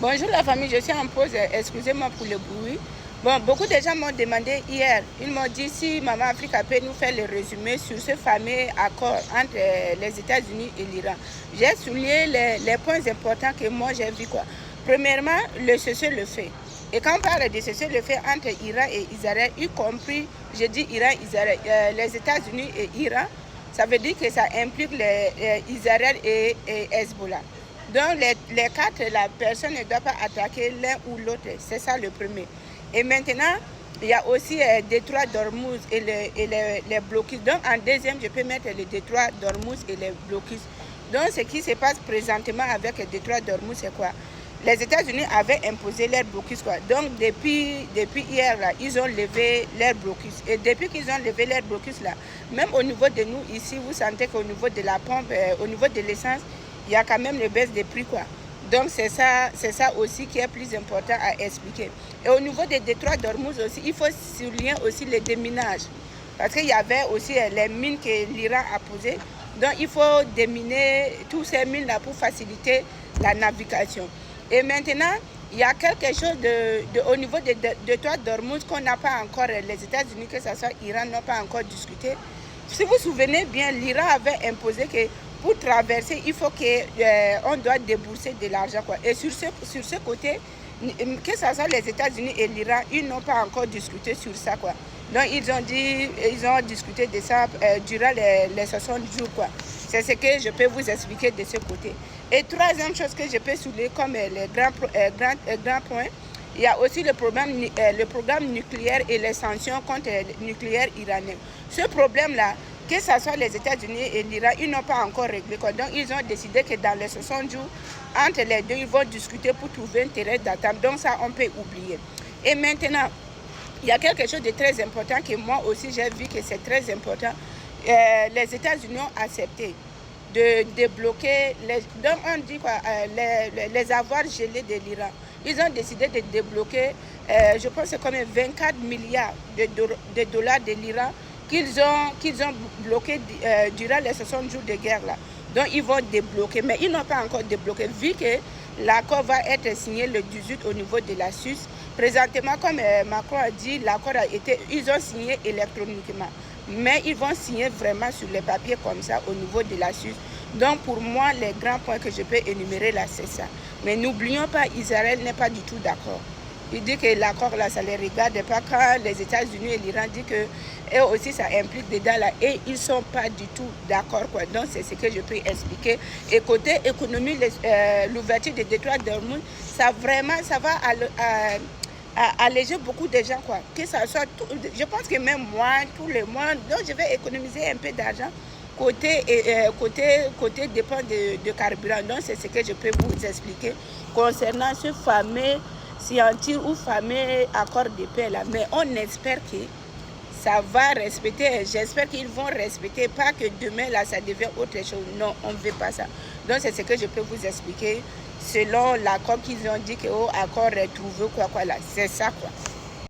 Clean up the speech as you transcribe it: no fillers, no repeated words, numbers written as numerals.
Bonjour la famille, je suis en pause, excusez-moi pour le bruit. Bon, beaucoup de gens m'ont demandé hier, ils m'ont dit si Maman Africa peut nous faire le résumé sur ce fameux accord entre les États-Unis et l'Iran. J'ai souligné les points importants que moi j'ai vu quoi. Premièrement, le cessez-le-feu. Et quand on parle de cessez-le-feu entre Iran et Israël, y compris, je dis Iran, Israël, les États-Unis et Iran, ça veut dire que ça implique Israël et Hezbollah. Donc les quatre, la personne ne doit pas attaquer l'un ou l'autre. C'est ça le premier. Et maintenant, il y a aussi détroit d'Ormuz et les blocus. Donc en deuxième, je peux mettre le détroit d'Ormuz et les blocus. Donc ce qui se passe présentement avec le détroit d'Ormuz, c'est quoi? Les États-Unis avaient imposé leur blocus. Quoi. Donc depuis hier, là, ils ont levé leur blocus. Et depuis qu'ils ont levé leur blocus, là, même au niveau de nous, ici, vous sentez qu'au niveau de la pompe, au niveau de l'essence, il y a quand même une baisse des prix. Quoi. Donc c'est ça aussi qui est plus important à expliquer. Et au niveau des détroits d'Ormuz aussi, il faut souligner aussi le déminage. Parce qu'il y avait aussi les mines que l'Iran a posées. Donc il faut déminer tous ces mines-là pour faciliter la navigation. Et maintenant, il y a quelque chose au niveau des détroits d'Ormuz qu'on n'a pas encore, les États-Unis, que ce soit l'Iran, n'ont pas encore discuté. Si vous vous souvenez bien, l'Iran avait imposé que pour traverser, il faut qu'on doit débourser de l'argent. Et sur ce côté, que ce soit les États-Unis et l'Iran, ils n'ont pas encore discuté sur ça. Quoi. Donc ils ont discuté de ça durant les 60 jours. C'est ce que je peux vous expliquer de ce côté. Et troisième chose que je peux souligner comme les grands points, il y a aussi le programme nucléaire et les sanctions contre le nucléaire iranien. Ce problème-là, que ce soit les États-Unis et l'Iran, ils n'ont pas encore réglé. Donc, ils ont décidé que dans les 60 jours, entre les deux, ils vont discuter pour trouver un terrain d'attente. Donc, ça, on peut oublier. Et maintenant, il y a quelque chose de très important que moi aussi, j'ai vu que c'est très important. Les États-Unis ont accepté de débloquer, donc on dit quoi, les avoirs gelés de l'Iran. Ils ont décidé de débloquer, je pense que c'est comme 24 milliards de dollars de l'Iran qu'ils ont bloqué durant les 60 jours de guerre là. Donc ils vont débloquer, mais ils n'ont pas encore débloqué, vu que l'accord va être signé le 18 au niveau de la Suisse. Présentement, comme Macron a dit, l'accord a été, ils ont signé électroniquement. Mais ils vont signer vraiment sur les papiers comme ça au niveau de la Suisse. Donc pour moi, les grands points que je peux énumérer là, c'est ça. Mais n'oublions pas, Israël n'est pas du tout d'accord. Il dit que l'accord là, ça ne les regarde pas quand les États-Unis et l'Iran disent que eux aussi ça implique dedans là et ils ne sont pas du tout d'accord. Donc c'est ce que je peux expliquer. Et côté économie, l'ouverture des détroits d'Ormuz, ça va alléger beaucoup de gens. Quoi. Que ça soit je pense que même moi, tous les mois, donc je vais économiser un peu d'argent. Côté dépend de carburant. Donc c'est ce que je peux vous expliquer concernant ce fameux scientifique ou fameux accord de paix là. Mais on espère que ça va respecter. J'espère qu'ils vont respecter. Pas que demain là ça devient autre chose. Non, on ne veut pas ça. Donc c'est ce que je peux vous expliquer selon l'accord qu'ils ont dit que accord trouvé quoi là. C'est ça quoi.